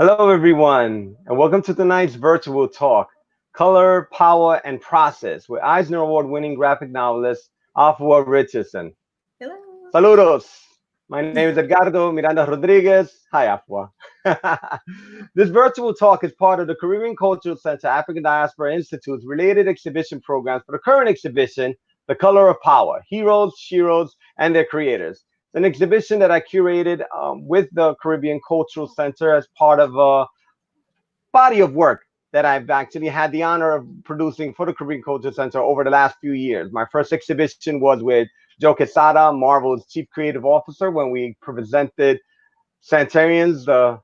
Hello, everyone, and welcome to tonight's virtual talk, Color, Power, and Process, with Eisner Award winning graphic novelist Afua Richardson. Hello. Saludos! My name is Edgardo Miranda-Rodriguez. Hi, Afua. This virtual talk is part of the Caribbean Cultural Center African Diaspora Institute's related exhibition programs for the current exhibition, The Color of Power, Heroes, Sheroes, and Their Creators. It's an exhibition that I curated with the Caribbean Cultural Center as part of a body of work that I've actually had the honor of producing for the Caribbean Culture Center over the last few years. My first exhibition was with Joe Quesada, Marvel's chief creative officer, when we presented Centurions, the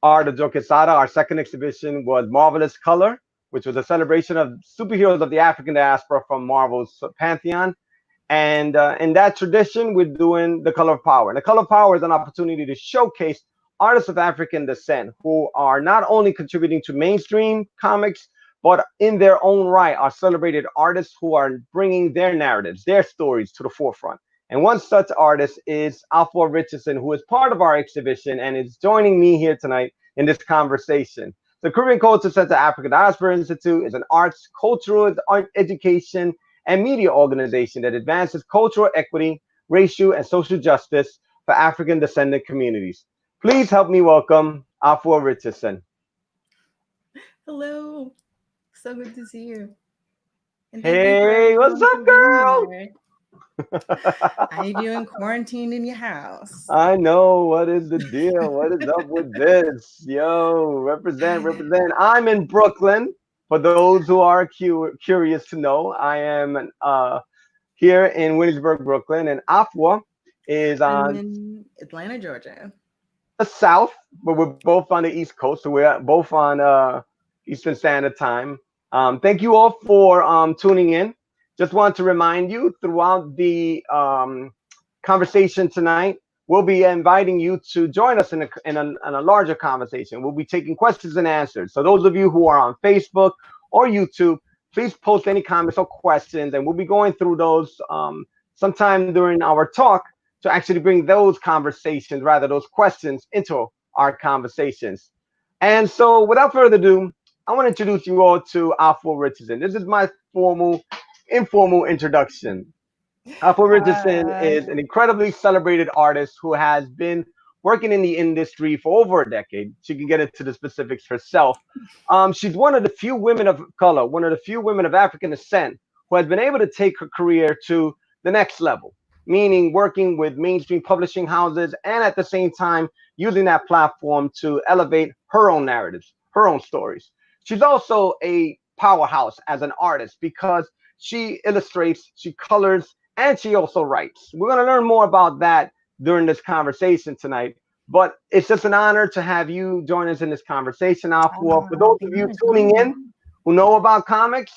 art of Joe Quesada. Our second exhibition was Marvelous Color, which was a celebration of superheroes of the African diaspora from Marvel's pantheon. And in that tradition, we're doing the Color of Power. And the Color of Power is an opportunity to showcase artists of African descent who are not only contributing to mainstream comics, but in their own right are celebrated artists who are bringing their narratives, their stories to the forefront. And one such artist is Afua Richardson, who is part of our exhibition and is joining me here tonight in this conversation. The Caribbean Culture Center African Diaspora Institute is an arts, cultural, art education, and media organization that advances cultural equity, racial, and social justice for African descendant communities. Please help me welcome Afua Richardson. Hello. So good to see you. And thank you for Hey, what's everyone for up, being girl? here. I need you in quarantined in your house. I know. What is the deal? What is up with this? Yo, represent, represent. I'm in Brooklyn. For those who are curious to know, I am here in Williamsburg, Brooklyn, and Afua is I'm on in Atlanta, Georgia. the south, but we're both on the East Coast, so we're both on Eastern Standard Time. Thank you all for tuning in. Just want to remind you throughout the conversation tonight, we'll be inviting you to join us in a larger conversation. We'll be taking questions and answers. So those of you who are on Facebook or YouTube, please post any comments or questions, and we'll be going through those sometime during our talk to actually bring those conversations, rather those questions, into our conversations. And so, without further ado, I want to introduce you all to Afua Richardson. This is my informal introduction. Afua Richardson Uh, is an incredibly celebrated artist who has been working in the industry for over a decade. She can get into the specifics herself. She's one of the few women of color, one of the few women of African descent who has been able to take her career to the next level, meaning working with mainstream publishing houses and at the same time using that platform to elevate her own narratives, her own stories. She's also a powerhouse as an artist because she illustrates, she colors, and she also writes. We're going to learn more about that during this conversation tonight. But it's just an honor to have you join us in this conversation, Afua. For those the of you honor is tuning mine. in who know about comics,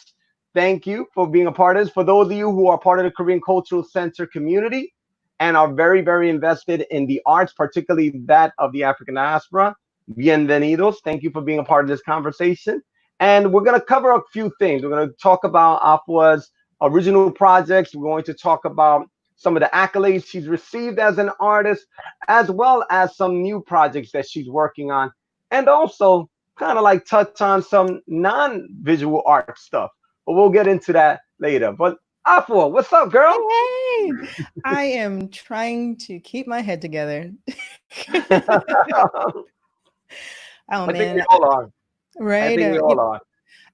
thank you for being a part of this. For those of you who are part of the Korean Cultural Center community and are very, very invested in the arts, particularly that of the African diaspora, bienvenidos. Thank you for being a part of this conversation. And we're going to cover a few things. We're going to talk about Afua's original projects. We're going to talk about some of the accolades she's received as an artist, as well as some new projects that she's working on, and also kind of like touch on some non-visual art stuff. But we'll get into that later. But Afua, what's up, Hey, girl? hey. I am trying to keep my head together. I Oh think we man, all are. I right? think we all are.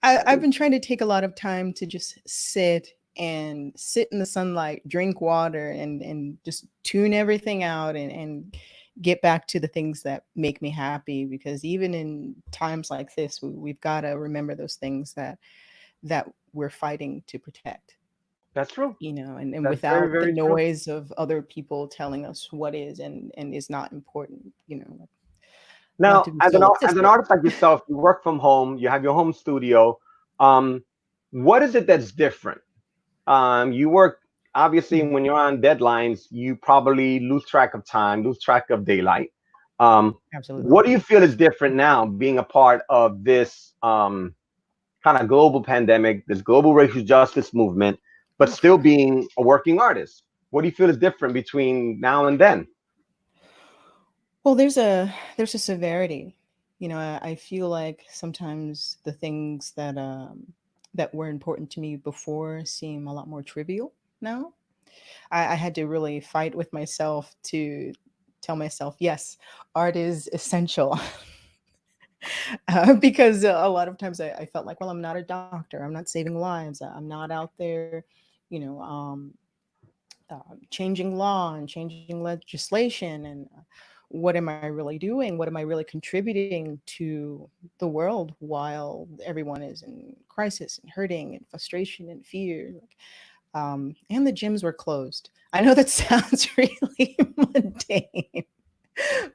I've been trying to take a lot of time to just sit in the sunlight, drink water, and just tune everything out and get back to the things that make me happy. Because even in times like this, we've got to remember those things that we're fighting to protect. That's true. And That's very, without the very true. noise of other people telling us what is and is not important, not Now, to be as so as an autistic. artist like yourself, you work from home, you have your home studio. Um, what is it that's different? You work obviously Mm, when you're on deadlines, you probably lose track of time, lose track of daylight. Um, absolutely. what do you feel is different now being a part of this kind of global pandemic, this global racial justice movement, but still Oof. being a working artist? What do you feel is different between now and then? Well, there's a severity. I feel like sometimes the things that were important to me before seem a lot more trivial now. I had to really fight with myself to tell myself, yes, art is essential. Because a lot of times I felt like, well, I'm not a doctor. I'm not saving lives. I'm not out there, you know, changing law and changing legislation. And what am I really doing? What am I really contributing to the world while everyone is in crisis and hurting and frustration and fear? And the gyms were closed. I know that sounds really mundane,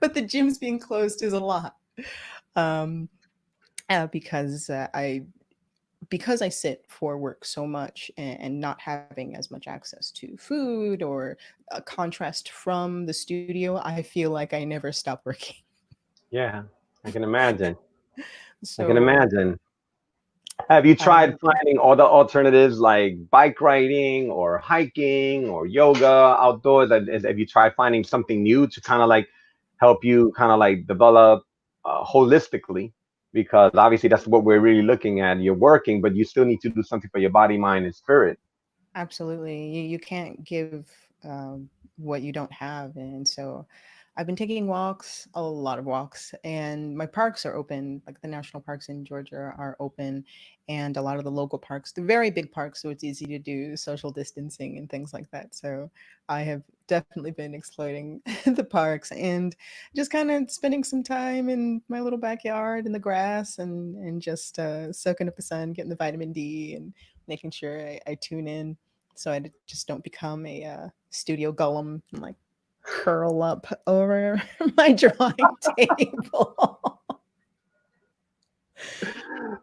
but the gyms being closed is a lot. Um, because I sit for work so much and not having as much access to food or a contrast from the studio, I feel like I never stop working. Yeah, I can imagine. I can So, imagine. Have you tried yeah, finding other alternatives like bike riding or hiking or yoga outdoors? Have you tried finding something new to kind of like help you kind of like develop holistically? Because obviously that's what we're really looking at. You're working, but you still need to do something for your body, mind, and spirit. absolutely. You can't give what you don't have. And so I've been taking walks, a lot of walks, and my parks are open. Like the national parks in Georgia are open, and a lot of the local parks, the very big parks, so it's easy to do social distancing and things like that. So I have definitely been exploiting the parks and just kind of spending some time in my little backyard in the grass and just soaking up the sun, getting the vitamin D, and making sure I tune in so I just don't become a studio golem and like curl up over my drawing table.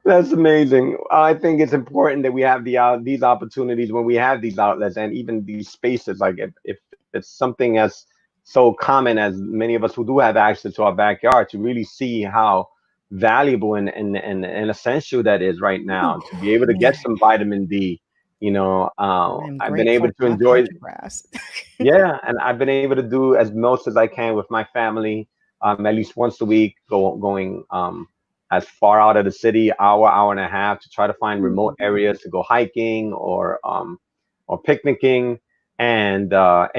That's amazing. I think it's important that we have these opportunities when we have these outlets and even these spaces. Like if it's something as so common as many of us who do have access to our backyard to really see how valuable and essential that is right now Ooh, to be able to get man, some vitamin D. I'm I've been able grateful to to have enjoy. patch of grass. Yeah, and I've been able to do as most as I can with my family, at least once a week, going as far out of the city, hour and a half, to try to find remote Ooh, areas to go hiking or picnicking, and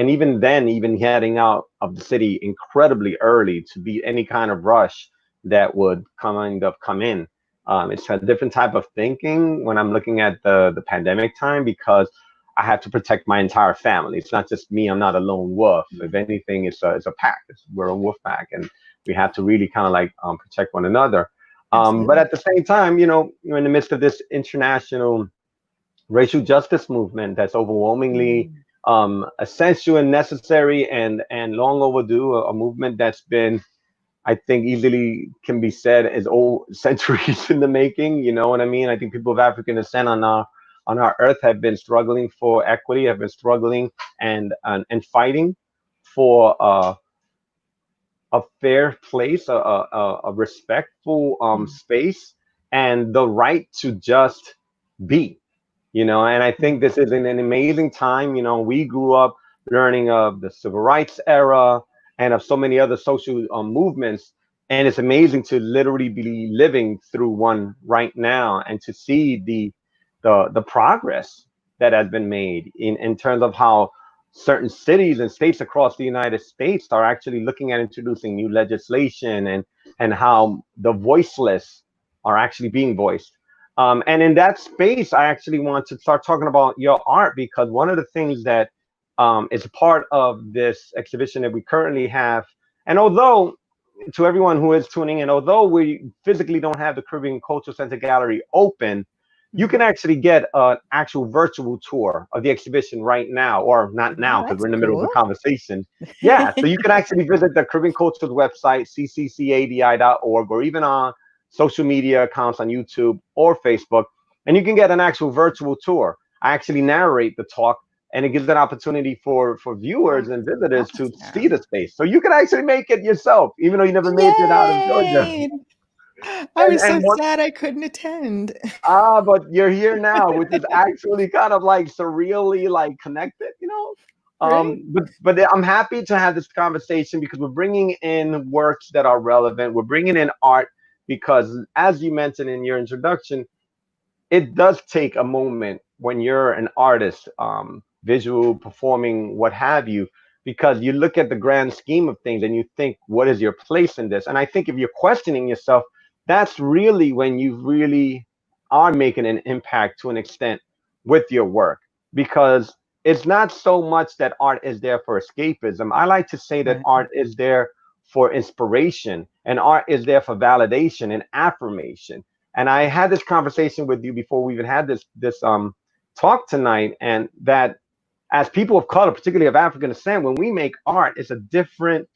even then, even heading out of the city incredibly early to beat any kind of rush that would kind of come in. It's a different type of thinking when I'm looking at the pandemic time because I have to protect my entire family. It's not just me. I'm not a lone wolf. If anything, it's a pack. We're a wolf pack, and we have to really kind of like protect one another. But absolutely. at the same time, you're in the midst of this international racial justice movement that's overwhelmingly Mm, essential and necessary and long overdue. A movement that's been, I think, easily can be said is old centuries in the making. You know what I mean? I think people of African descent on our earth have been struggling for equity, have been struggling and fighting for a fair place, a respectful mm, space, and the right to just be. And I mm. think this is an amazing time. We grew up learning of the civil rights era and of so many other social movements, and it's amazing to literally be living through one right now and to see the progress that has been made in terms of how certain cities and states across the United States are actually looking at introducing new legislation and how the voiceless are actually being voiced. And in that space, I actually want to start talking about your art because one of the things that is part of this exhibition that we currently have, and although to everyone who is tuning in, although we physically don't have the Caribbean Cultural Center Gallery open, you Mhm. can actually get an actual virtual tour of the exhibition right now, or not Oh, now because that's we're in the middle of cool. a conversation. Yeah, so you can actually visit the Caribbean Culture's website, cccadi.org, or even on social media accounts on YouTube or Facebook, and you can get an actual virtual tour. I actually narrate the talk, and it gives an opportunity for Oh, viewers and visitors to see the awesome. space. So you can actually make it yourself, even though you never made it out of Georgia. Yay! I was so And what sad I couldn't attend. but you're here now, which is actually kind of like surreally like connected. Right? But I'm happy to have this conversation because we're bringing in works that are relevant. We're bringing in art because as you mentioned in your introduction, it does take a moment when you're an artist, visual, performing, what have you, because you look at the grand scheme of things and you think, what is your place in this? And I think if you're questioning yourself, that's really when you really are making an impact to an extent with your work, because it's not so much that art is there for escapism. I like to say that Right. art is there for inspiration, and art is there for validation and affirmation. And I had this conversation with you before we even had this talk tonight, and that as people of color, particularly of African descent, when we make art, it's a different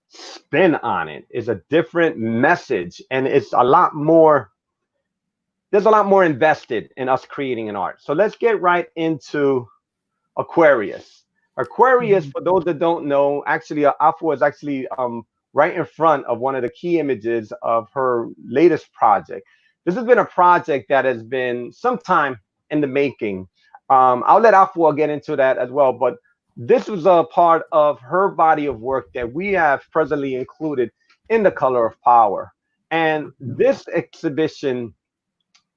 spin on it. It's a different message, and it's a lot more. There's a lot more invested in us creating an art. So let's get right into Aquarius. Aquarius, Mhm. for those that don't know, actually, Afua is actually right in front of one of the key images of her latest project. This has been a project that has been some time in the making. I'll let Afua get into that as well, but this was a part of her body of work that we have presently included in the Color of Power. And this exhibition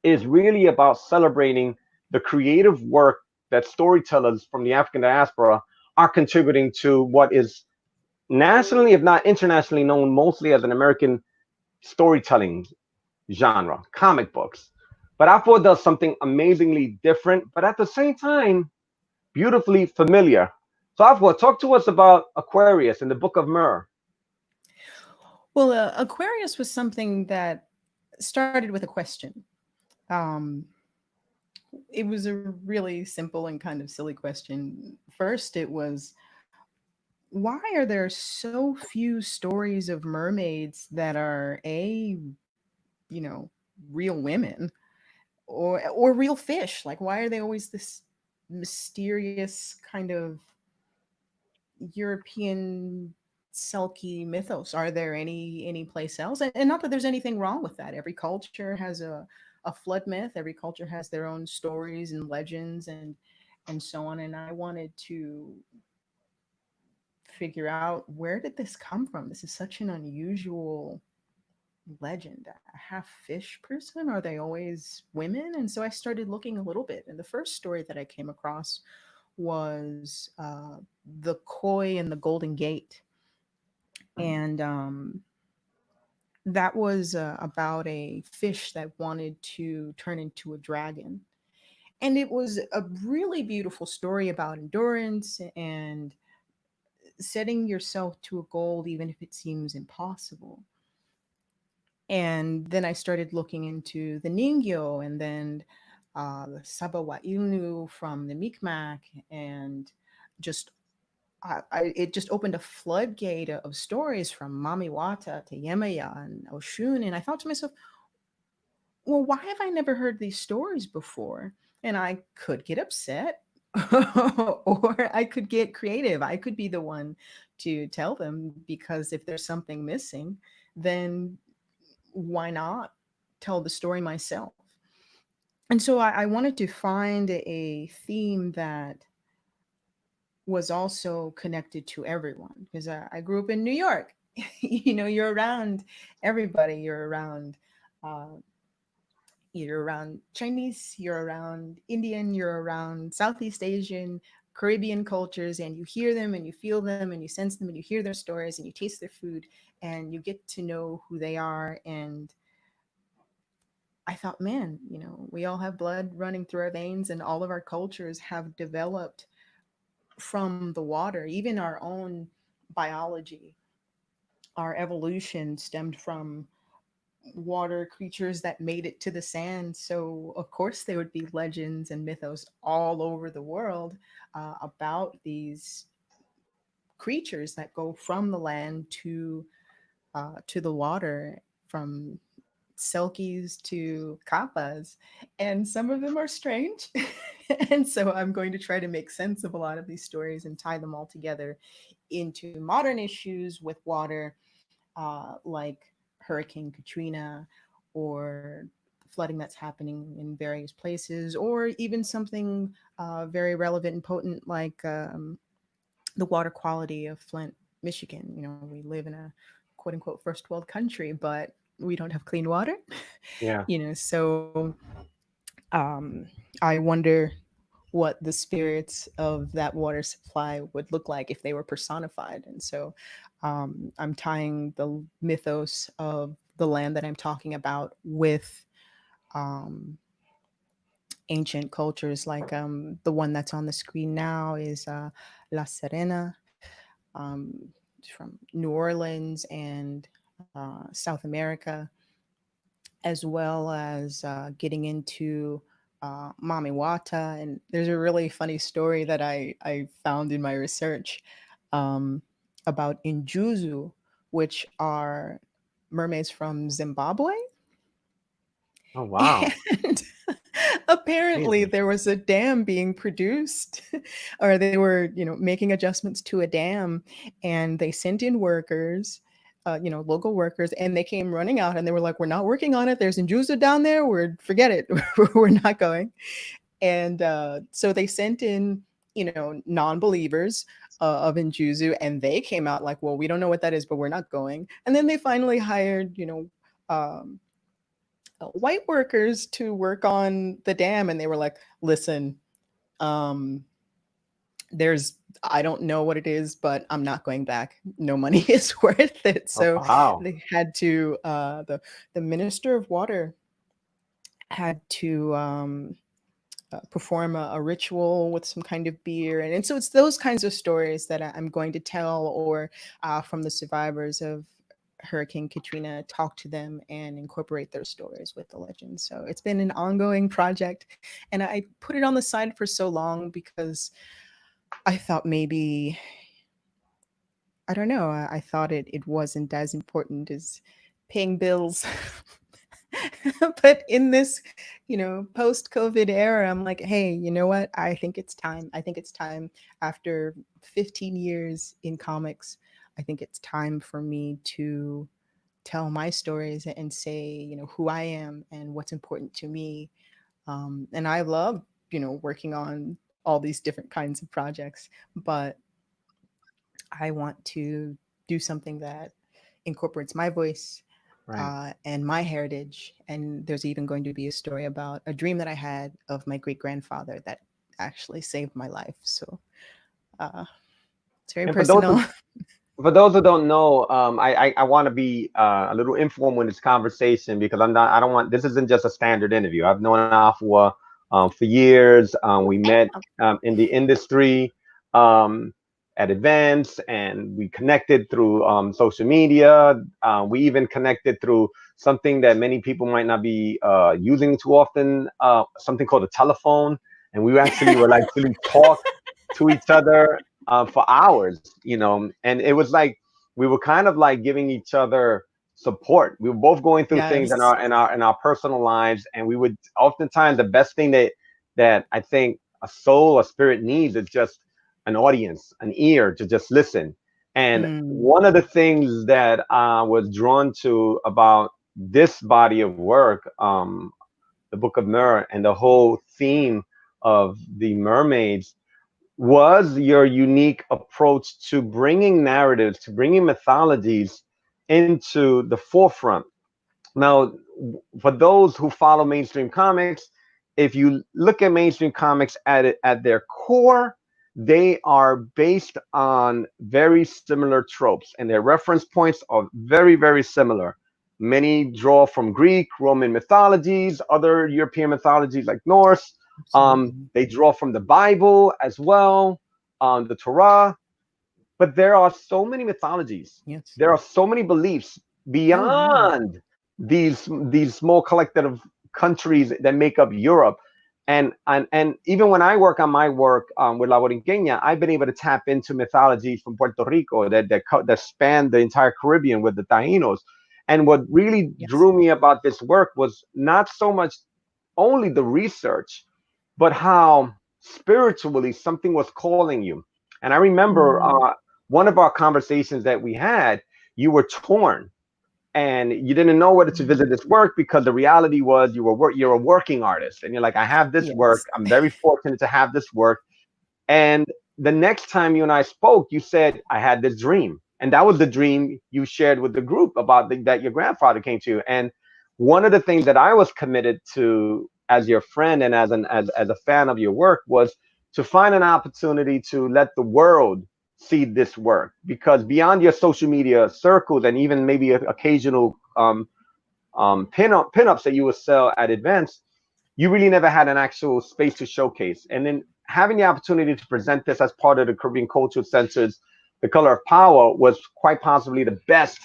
is really about celebrating the creative work that storytellers from the African diaspora are contributing to what is nationally, if not internationally, known mostly as an American storytelling genre, comic books. But Afro does something amazingly different, but at the same time, beautifully familiar. So Afro, talk to us about Aquarius and the Book of Myrrh. Well, Aquarius was something that started with a question. Um, it was a really simple and kind of silly question. First, it was, why are there so few stories of mermaids that are you know, real women, or real fish? Like, why are they always this mysterious kind of European Selkie mythos? Are there any place else? And not that there's anything wrong with that. Every culture has a flood myth. Every culture has their own stories and legends and so on. And I wanted to figure out, where did this come from? This is such an unusual legend. A half fish person? Are they always women? And so I started looking a little bit. And the first story that I came across was The Koi and the Golden Gate. And that was about a fish that wanted to turn into a dragon. And it was a really beautiful story about endurance and setting yourself to a goal, even if it seems impossible. And then I started looking into the Ningyo, and then the Sabawa Inu from the Micmac, and just it just opened a floodgate of stories from Mamiwata to Yemaya and Oshun. And I thought to myself, well, why have I never heard these stories before? And I could get upset, or I could get creative. I could be the one to tell them, because if there's something missing, then why not tell the story myself? And so I wanted to find a theme that was also connected to everyone, because I grew up in New York. You know, you're around everybody. Uh, you're around Chinese, you're around Indian, you're around Southeast Asian, Caribbean cultures, and you hear them and you feel them and you sense them and you hear their stories and you taste their food and you get to know who they are. And I thought, man, you know, we all have blood running through our veins, and all of our cultures have developed from the water. Even our own biology, our evolution stemmed from water creatures that made it to the sand. So, of course, there would be legends and mythos all over the world about these creatures that go from the land to the water, from selkies to kappas, and some of them are strange. And so I'm going to try to make sense of a lot of these stories and tie them all together into modern issues with water, like Hurricane Katrina, or flooding that's happening in various places, or even something very relevant and potent like the water quality of Flint, Michigan. You know, we live in a quote unquote first world country, but we don't have clean water. Yeah. So um, I wonder what the spirits of that water supply would look like if they were personified. And so I'm tying the mythos of the land that I'm talking about with um, ancient cultures, like the one that's on the screen now is La Serena, from New Orleans and South America, as well as getting into Mami Wata. And there's a really funny story that I found in my research um, about Injuzu, which are mermaids from Zimbabwe. Oh wow. And apparently Amazing. there was a dam being produced, or they were, making adjustments to a dam, and they sent in workers, local workers, and they came running out and they were like, "We're not working on it. There's Njuzu down there. Forget it. We're not going." And so they sent in, non-believers of Njuzu, and they came out like, "Well, we don't know what that is, but we're not going." And then they finally hired, um, white workers to work on the dam, and they were like, "Listen, um there's I don't know what it is, but I'm not going back. No money is worth it." Oh So wow. they had to the minister of water had to perform a ritual with some kind of beer, and so it's those kinds of stories that I'm going to tell, or from the survivors of Hurricane Katrina, talk to them and incorporate their stories with the legend. So it's been an ongoing project, and I put it on the side for so long because I thought maybe, I don't know, I thought it wasn't as important as paying bills. But in this, post COVID era, I'm like, hey, you know what? I think it's time. I think it's time, after 15 years in comics, I think it's time for me to tell my stories and say, who I am and what's important to me. And I love, working on all these different kinds of projects, but I want to do something that incorporates my voice Right. and my heritage. And there's even going to be a story about a dream that I had of my great grandfather that actually saved my life. So uh, it's very And for those personal. who don't know, I want to be a little informal in this conversation because I don't want, this isn't just a standard interview. I've known Afua for years. We met in the industry um, at events, and we connected through social media. We even connected through something that many people might not be using too often, something called a telephone. And we actually were like really talk to each other for hours, and it was like we were kind of like giving each other support. We were both going through things in Yes. our personal lives, and we would oftentimes, the best thing that I think a soul, a spirit needs is just an audience, an ear to just listen. And Mm, one of the things that I was drawn to about this body of work, the Book of Mer, and the whole theme of the mermaids, was your unique approach to bringing narratives, to bringing mythologies into the forefront. Now, for those who follow mainstream comics, if you look at mainstream comics at their core, they are based on very similar tropes, and their reference points are very, very similar. Many draw from Greek, Roman mythologies, other European mythologies like Norse. absolutely. They draw from the Bible as well, the Torah. But there are so many mythologies. Yes. There are so many beliefs Oh, yeah. beyond these small collective countries that make up Europe. And even when I work on my work with La Borinqueña, I've been able to tap into mythologies from Puerto Rico that span the entire Caribbean with the Taínos. And what really Yes. drew me about this work was not so much only the research, but how spiritually something was calling you. And I remember Mm, one of our conversations that we had, you were torn and you didn't know whether to mm, visit this work because the reality was you're a working artist, and you're like, I have this work. yes. I'm very fortunate to have this work. And the next time you and I spoke, you said, I had this dream. And that was the dream you shared with the group about that your grandfather came to. And one of the things that I was committed to as your friend and as a fan of your work was to find an opportunity to let the world see this work, because beyond your social media circles and even maybe occasional pinups that you would sell at events, you really never had an actual space to showcase. And then having the opportunity to present this as part of the Caribbean Cultural Center's The Color of Power was quite possibly the best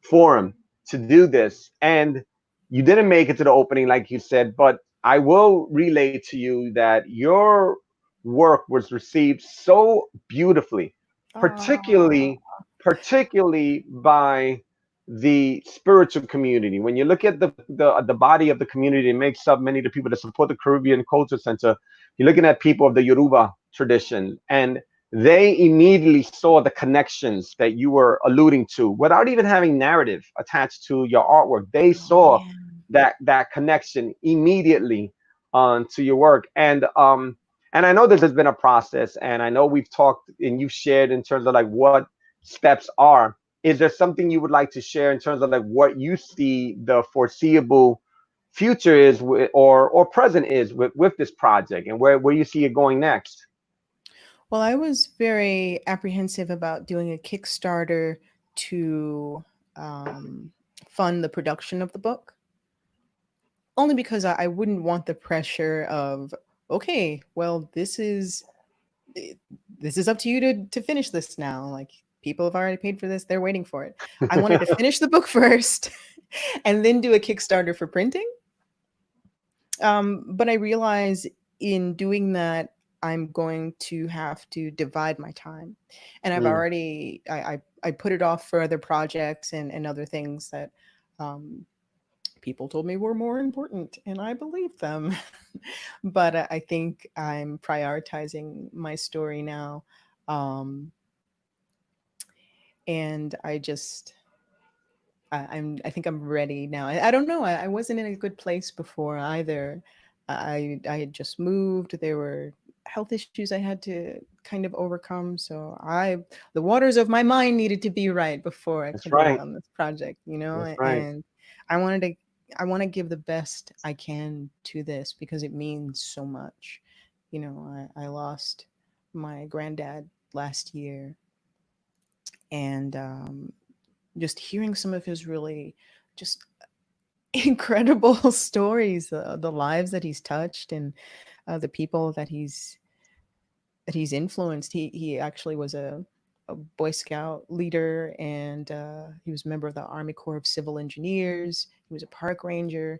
forum to do this. And you didn't make it to the opening, like you said, but I will relay to you that your work was received so beautifully, Oh, particularly by the spiritual community. When you look at the body of the community that makes up many of the people that support the Caribbean Culture Center, you're looking at people of the Yoruba tradition, and they immediately saw the connections that you were alluding to without even having narrative attached to your artwork. They oh saw man. that connection immediately to your work. And I know this has been a process, and I know we've talked and you've shared in terms of like what steps are. Is there something you would like to share in terms of like what you see the foreseeable future is or present is with this project, and where you see it going next? Well, I was very apprehensive about doing a Kickstarter to um, fund the production of the book, only because I wouldn't want the pressure of, okay, well, eh, this is up to you to finish this now. Like, people have already paid for this; they're waiting for it. I wanted to finish the book first, and then do a Kickstarter for printing. But I realize in doing that, I'm going to have to divide my time, and I've Mm, already I put it off for other projects and other things that um, people told me were more important, and I believe them. But I think I'm prioritizing my story now, um, and I think I'm ready now. I don't know. I wasn't in a good place before either. I had just moved. There were health issues I had to kind of overcome. So the waters of my mind needed to be right before I that's could work right. on this project, you know? That's right. And I wanted to I want to give the best I can to this because it means so much. You know, I lost my granddad last year, and just hearing some of his really just incredible stories, the lives that he's touched, and the people that he's influenced. He actually was a Boy Scout leader, and he was a member of the Army Corps of Civil Engineers. He was a park ranger,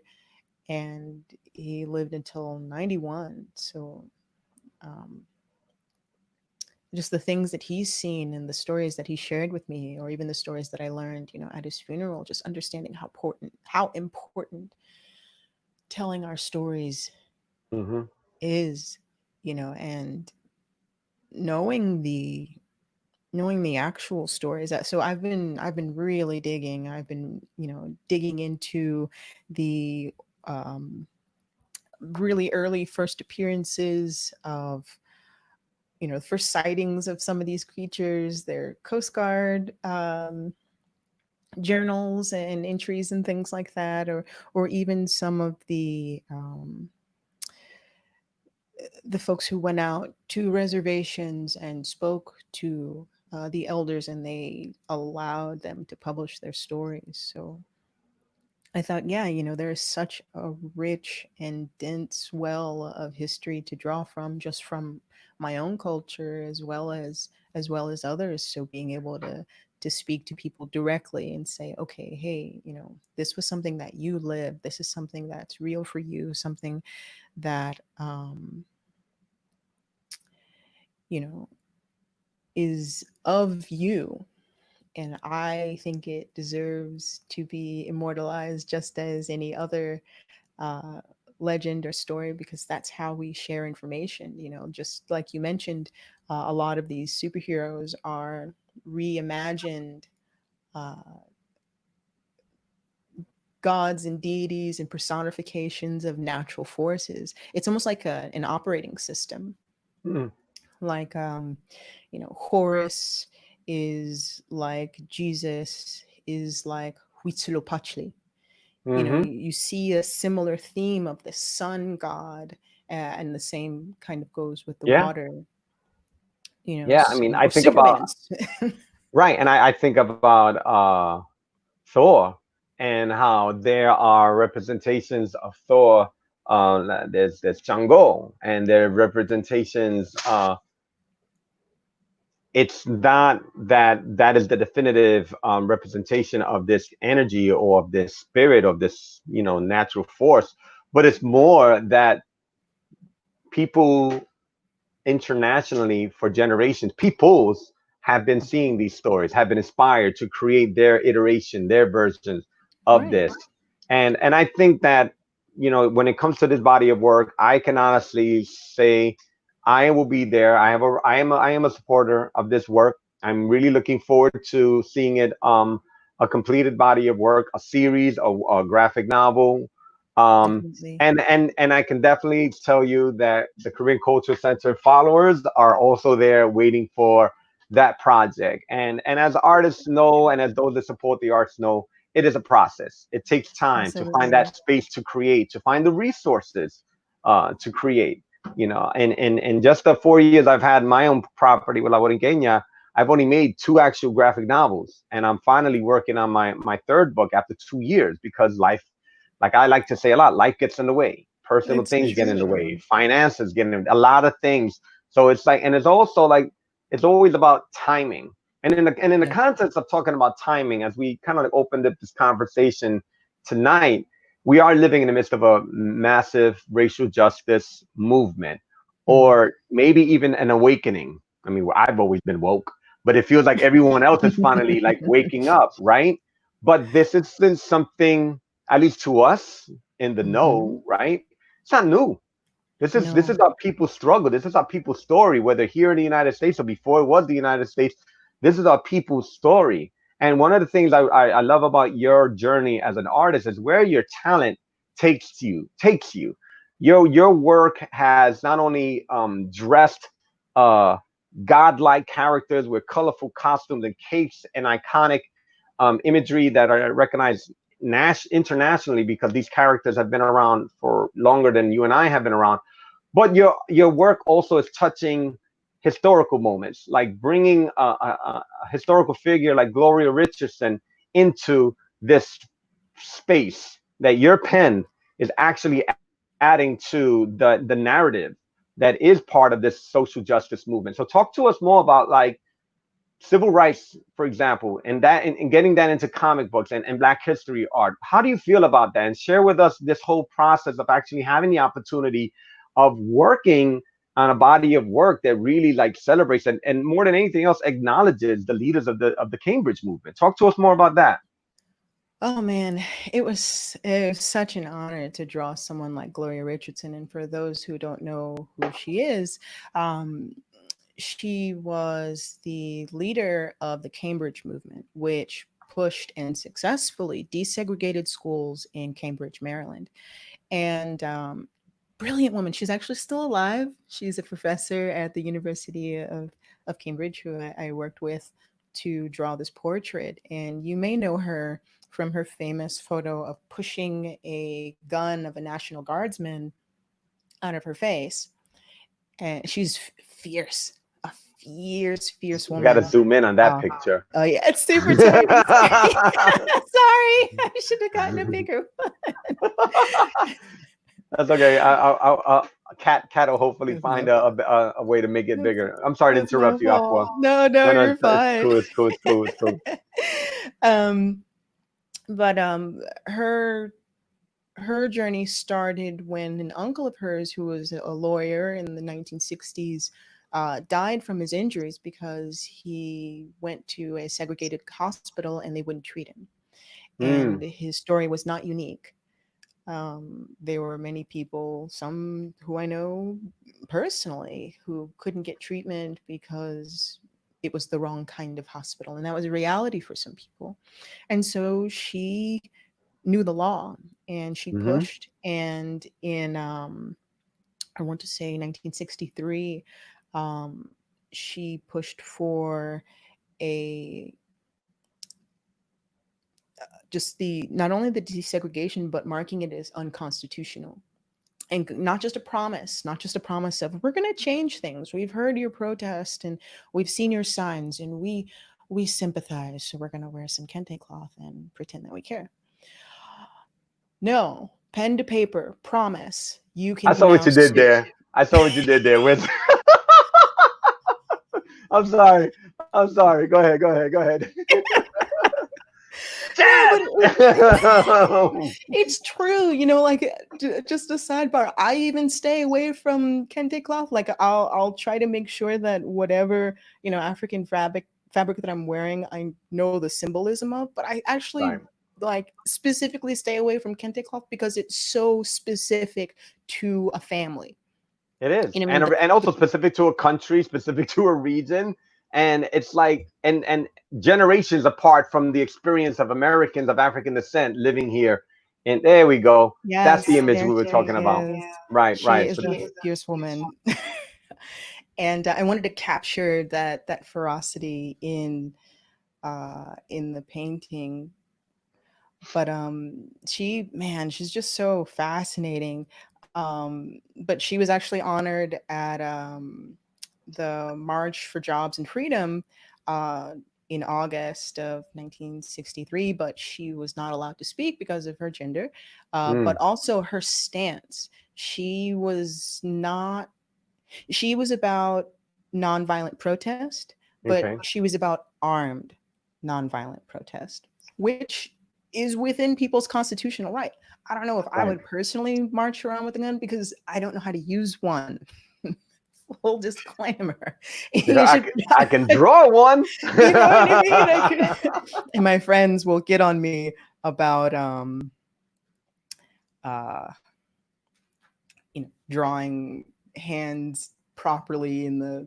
and he lived until 91. So um, just the things that he's seen and the stories that he shared with me, or even the stories that I learned, you know, at his funeral, just understanding how important telling our stories Hmm. is, you know, and knowing the knowing the actual stories. So I've been really digging. I've been, you know, digging into the um really early first appearances of, you know, first sightings of some of these creatures, their Coast Guard journals and entries and things like that, or even some of the folks who went out to reservations and spoke to the elders, and they allowed them to publish their stories. So I thought, yeah, you know, there is such a rich and dense well of history to draw from, just from my own culture as well as others. So being able to speak to people directly and say, okay, hey, you know, this was something that you lived. This is something that's real for you. Something that you know is of you, and I think it deserves to be immortalized just as any other uh, legend or story, because that's how we share information. You know, just like you mentioned, a lot of these superheroes are reimagined uh, gods and deities and personifications of natural forces. It's almost like an operating system, Mm, like you know, Horus is like Jesus is like Huitzilopochtli. You know, Hmm. you see a similar theme of the sun god, and the same kind of goes with the Yeah, water, you know, yeah. I mean, I or think about Superman's. right, and I think about Thor and how there are representations of Thor. There's Chang'o, and there are representations. It's not that is the definitive representation of this energy or of this spirit of this natural force, but it's more that people internationally for generations, peoples have been seeing these stories, have been inspired to create their iteration, their versions of Right. this. And I think that, when it comes to this body of work, I can honestly say I will be there. I am a supporter of this work. I'm really looking forward to seeing it a completed body of work, a series, a graphic novel. Um, Definitely. and I can definitely tell you that the Korean Culture Center followers are also there waiting for that project. And as artists know, and as those that support the arts know, it is a process. It takes time to find Absolutely. that space to create, to find the resources to create. And just the 4 years I've had my own property with La Borinqueña, I've only made two actual graphic novels, and I'm finally working on my third book after 2 years because life, like I like to say a lot, life gets in the way. Personal It's things get in the way. true. Finances get in a lot of things. So it's like, and it's also like, it's always about timing. And in the Yeah. context of talking about timing, as we kind of like opened up this conversation tonight, we are living in the midst of a massive racial justice movement, Mhm. or maybe even an awakening. I mean, I've always been woke, but it feels like everyone else is finally like waking up, right? But this is something, at least to us in the Mhm. know, right? It's not new. This is No. our people's struggle. This is our people's story, whether here in the United States or before it was the United States. This is our people's story. And one of the things I love about your journey as an artist is where your talent takes you. Your work has not only dressed uh, godlike characters with colorful costumes and capes and iconic imagery that are recognized internationally because these characters have been around for longer than you and I have been around. But your work also is touching historical moments, like bringing a historical figure like Gloria Richardson into this space that your pen is actually adding to the narrative that is part of this social justice movement. So talk to us more about like civil rights, for example, and getting that into comic books and Black history art. How do you feel about that? And share with us this whole process of actually having the opportunity of working on a body of work that really like celebrates and more than anything else acknowledges the leaders of the Cambridge movement. Talk to us more about that. Oh man, it was such an honor to draw someone like Gloria Richardson. And for those who don't know who she is, um, she was the leader of the Cambridge movement, which pushed and successfully desegregated schools in Cambridge, Maryland. And brilliant woman. She's actually still alive. She's a professor at the University of Cambridge, who I worked with to draw this portrait. And you may know her from her famous photo of pushing a gun of a National Guardsman out of her face. And she's fierce, a fierce, fierce We got to woman. zoom in on that Uh, picture. oh yeah, it's super tiny. Sorry, sorry. I should have gotten a bigger That's okay. Cat will hopefully one. find a way to make it That's bigger. I'm sorry to that's no interrupt you, Aqua. fault. No, no, No, no, you're it's fine. cool. It's cool. It's cool. It's cool. um, but her journey started when an uncle of hers, who was a lawyer in the 1960s, died from his injuries because he went to a segregated hospital and they wouldn't treat him. And Mm, his story was not unique. There were many people, some who I know personally, who couldn't get treatment because it was the wrong kind of hospital. And that was a reality for some people. And so she knew the law and she mm-hmm, pushed. And in, I want to say 1963, um, she pushed for a just the not only the desegregation, but marking it as unconstitutional. And not just a promise, not just a promise of we're going to change things. We've heard your protest and we've seen your signs and we sympathize. So we're going to wear some kente cloth and pretend that we care. No, pen to paper, promise. You I can saw what now you did sue. there. I saw what you did there with. I'm sorry. I'm sorry. Go ahead. Go ahead. Go ahead. No, Chat. but it's true, like just a sidebar. I even stay away from kente cloth. Like I'll try to make sure that whatever African fabric that I'm wearing, I know the symbolism of. But I actually Right. like specifically stay away from kente cloth because it's so specific to a family. It is, I mean, and also specific to a country, specific to a region, and it's like and generations apart from the experience of Americans of African descent living here. And there we go. That's the yes, image there we were she talking about. is. Right, She right. is So a fierce woman. And I wanted to capture that ferocity in the painting. But she's just so fascinating. But she was actually honored at the March for Jobs and Freedom uh, in August of 1963, but she was not allowed to speak because of her gender, but mm, also her stance. She was about nonviolent protest, but okay. she was about armed nonviolent protest, which is within people's constitutional right. I don't know if I Right. would personally march around with a gun because I don't know how to use one. Full disclaimer. Because You should, I can draw one. you know what I mean? And my friends will get on me about uh drawing hands properly in the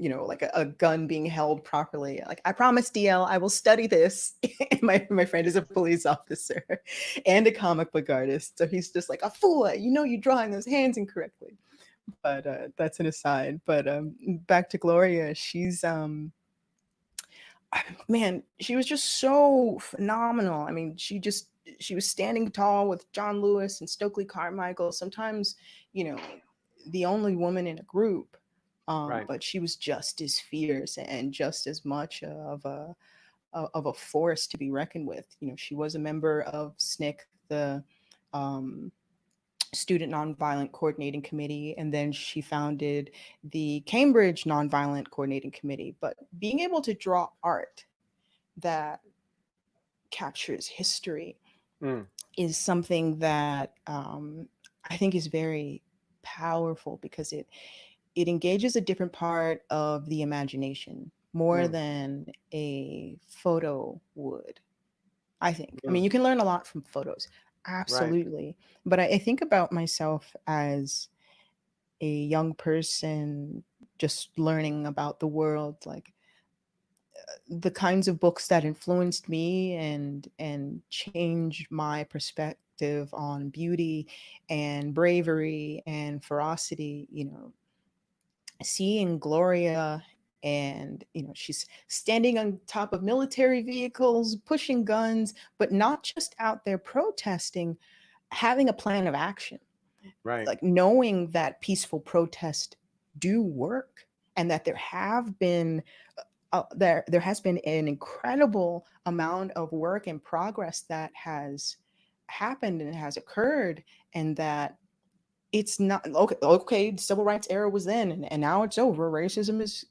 like a gun being held properly. Like, I promise, DL, I will study this. And my friend is a police officer and a comic book artist, so he's just like, Afua, you're drawing those hands incorrectly. But that's an aside. But back to Gloria. She's man, she was just so phenomenal. I mean, she was standing tall with John Lewis and Stokely Carmichael, sometimes, you know, the only woman in a group. Right. But she was just as fierce and just as much of a force to be reckoned with. She was a member of SNCC, the um, Student Nonviolent Coordinating Committee, and then she founded the Cambridge Nonviolent Coordinating Committee. But being able to draw art that captures history Mm, is something that I think is very powerful because it engages a different part of the imagination more mm, than a photo would. I think. I mm, mean, you can learn a lot from photos, right. absolutely. But I think about myself as a young person just learning about the world, like the kinds of books that influenced me and changed my perspective on beauty and bravery and ferocity. Seeing Gloria, and she's standing on top of military vehicles, pushing guns, but not just out there protesting, having a plan of action, Right. like knowing that peaceful protest do work, and that there has been an incredible amount of work and progress that has happened and has occurred, and that it's not okay. The civil rights era was then, and now it's over. Racism is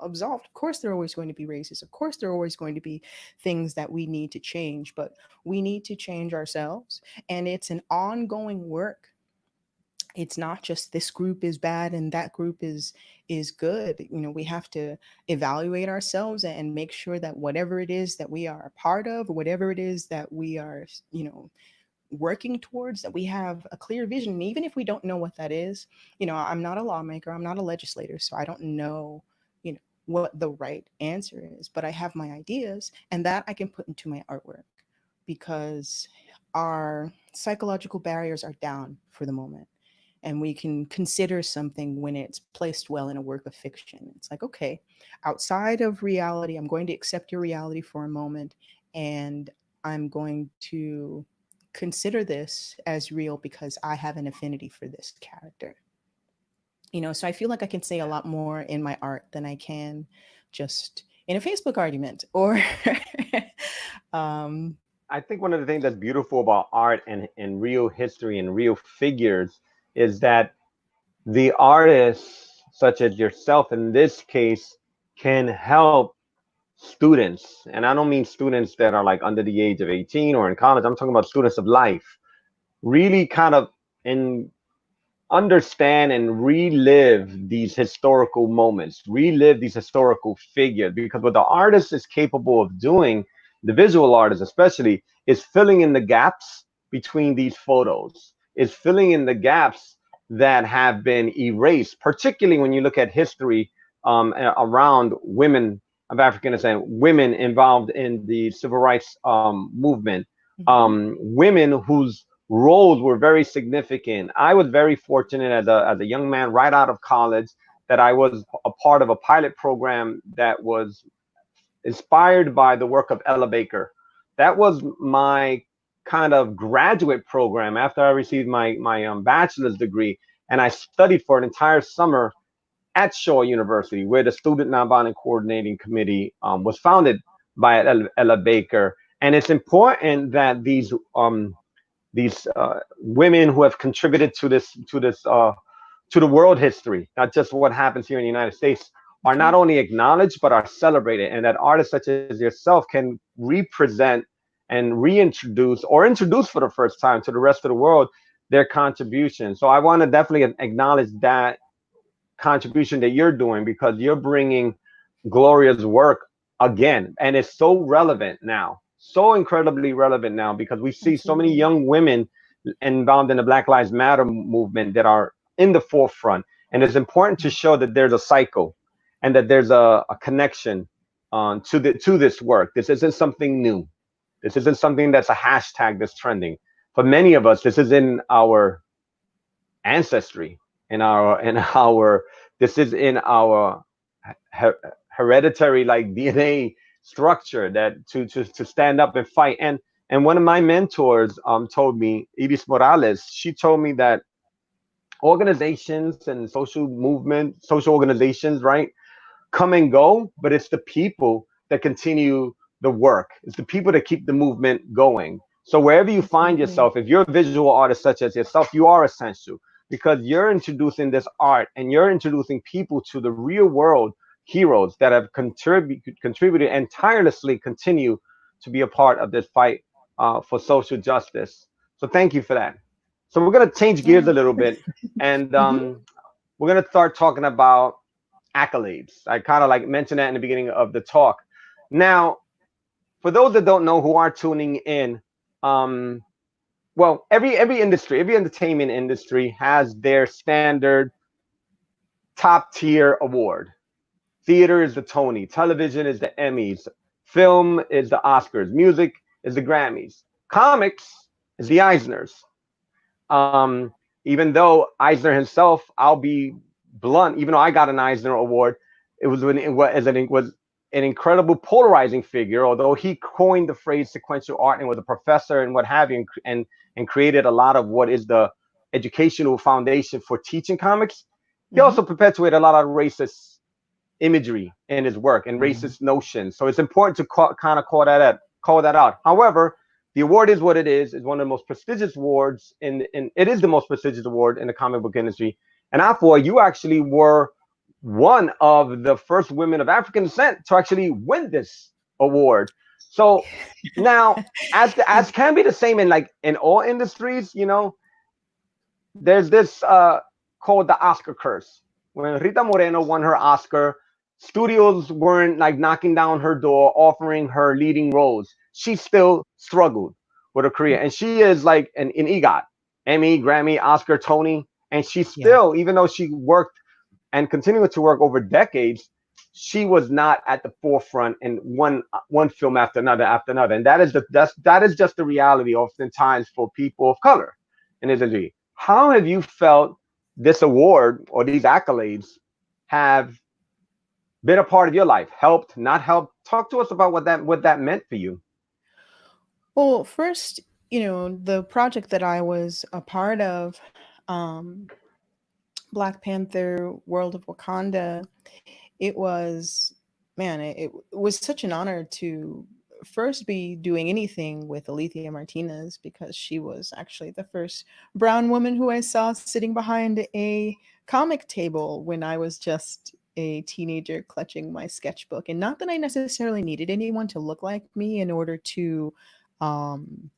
absolved. Of course there are always going to be races, of course there are always going to be things that we need to change, but we need to change ourselves, and it's an ongoing work. It's not just this group is bad and that group is good. We have to evaluate ourselves and make sure that whatever it is that we are a part of, whatever it is that we are working towards, that we have a clear vision. And even if we don't know what that is, I'm not a lawmaker, I'm not a legislator, so I don't know what the right answer is, but I have my ideas, and that I can put into my artwork, because our psychological barriers are down for the moment. and we can consider something when it's placed well in a work of fiction. It's like, okay, outside of reality, I'm going to accept your reality for a moment, and I'm going to consider this as real because I have an affinity for this character. So I feel like I can say a lot more in my art than I can just in a Facebook argument or um I think one of the things that's beautiful about art and real history and real figures is that the artists, such as yourself in this case, can help students. And I don't mean students that are like under the age of 18 or in college. I'm talking about students of life, really kind of in understand and relive these historical moments, relive these historical figures. Because what the artist is capable of doing, the visual artist especially, is filling in the gaps between these photos, is filling in the gaps that have been erased, particularly when you look at history around women of African descent, women involved in the civil rights movement, mhm. women whose roles were very significant. I was very fortunate as a young man right out of college that I was a part of a pilot program that was inspired by the work of Ella Baker. That was my kind of graduate program after I received my bachelor's degree, and I studied for an entire summer at Shaw University, where the Student Nonviolent Coordinating Committee was founded by Ella Baker. And it's important that these women who have contributed to the world history, not just what happens here in the United States, are not Okay. only acknowledged but are celebrated, and that artists such as yourself can represent and reintroduce or introduce for the first time to the rest of the world their contribution. So I want to definitely acknowledge that contribution that you're doing because you're bringing Gloria's work again, and it's so relevant now, so incredibly relevant now because we see so many Absolutely. young women involved in the Black Lives Matter movement that are in the forefront, and it's important to show that there's a cycle and that there's a connection to this work. This isn't something new. This isn't something that's a hashtag that's trending. For many of us, this is in our ancestry, in our this is in our he- hereditary like DNA structure that to stand up and fight. And one of my mentors told me, Edith Morales, she told me that organizations and social organizations, right, come and go, but it's the people that continue the work. It's the people that keep the movement going. So wherever you find Absolutely. yourself, if you're a visual artist such as yourself, you are essential because you're introducing this art and you're introducing people to the real world heroes that have contributed and tirelessly continue to be a part of this fight for social justice. So thank you for that. So we're gonna change gears a Yeah. little bit, and Hmm. we're gonna start talking about accolades. I kind of like mentioned that in the beginning of the talk. Now, for those that don't know who are tuning in, um, well, every industry, every entertainment industry has their standard top tier award. Theater is the Tony, television is the Emmys, film is the Oscars, music is the Grammys, comics is the Eisners. Um, Even though Eisner himself, I'll be blunt, even though I got an Eisner Award, it was an incredible polarizing figure. Although he coined the phrase sequential art and was a professor and what have you, and created a lot of what is the educational foundation for teaching comics, he Hmm. also perpetuated a lot of racist imagery in his work and Mhm. racist notions. So it's important to kind of call that out. However, the award is what it is. It's one of the most prestigious awards in it is the most prestigious award in the comic book industry. And Afua, you actually were one of the first women of African descent to actually win this award. So now, as can be the same in like in all industries, there's this called the Oscar curse. When Rita Moreno won her Oscar, studios weren't like knocking down her door, offering her leading roles. She still struggled with her career, and she is like an EGOT, Emmy, Grammy, Oscar, Tony, and she Yeah. still, even though she worked and continued to work over decades, she was not at the forefront in one film after another, and that is just the reality oftentimes for people of color in this industry. How have you felt this award or these accolades have been a part of your life? Helped, not helped? Talk to us about what that meant for you. Well, first, the project that I was a part of, um, Black Panther, World of Wakanda, it was, man, it was such an honor to first be doing anything with Alethea Martinez, because she was actually the first brown woman who I saw sitting behind a comic table when I was just a teenager clutching my sketchbook. And not that I necessarily needed anyone to look like me in order to um,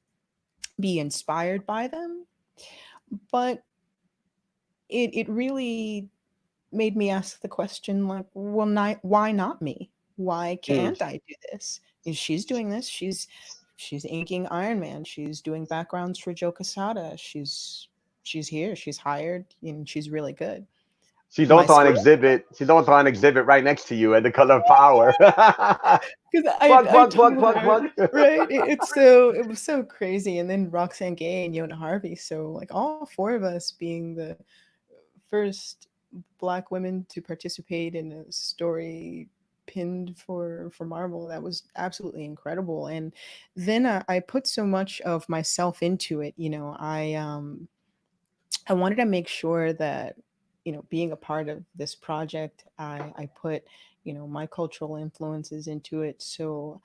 be inspired by them, but it really made me ask the question, like, well, why not me? Why Mm. can't I do this? Is she's doing this? She's inking Iron Man. She's doing backgrounds for Joe Quesada. She's here. She's hired, and she's really good. She's Am I also on spoiled? exhibit. She's also on exhibit right next to you at the Color of Power. Because Plug, I plug, plug, told plug, her, plug. right. It was so crazy, and then Roxanne Gay and Yona Harvey. So like all four of us being the first Black women to participate in a story pinned for Marvel. That was absolutely incredible. And then I put so much of myself into it. I wanted to make sure that, being a part of this project, I put, my cultural influences into it. So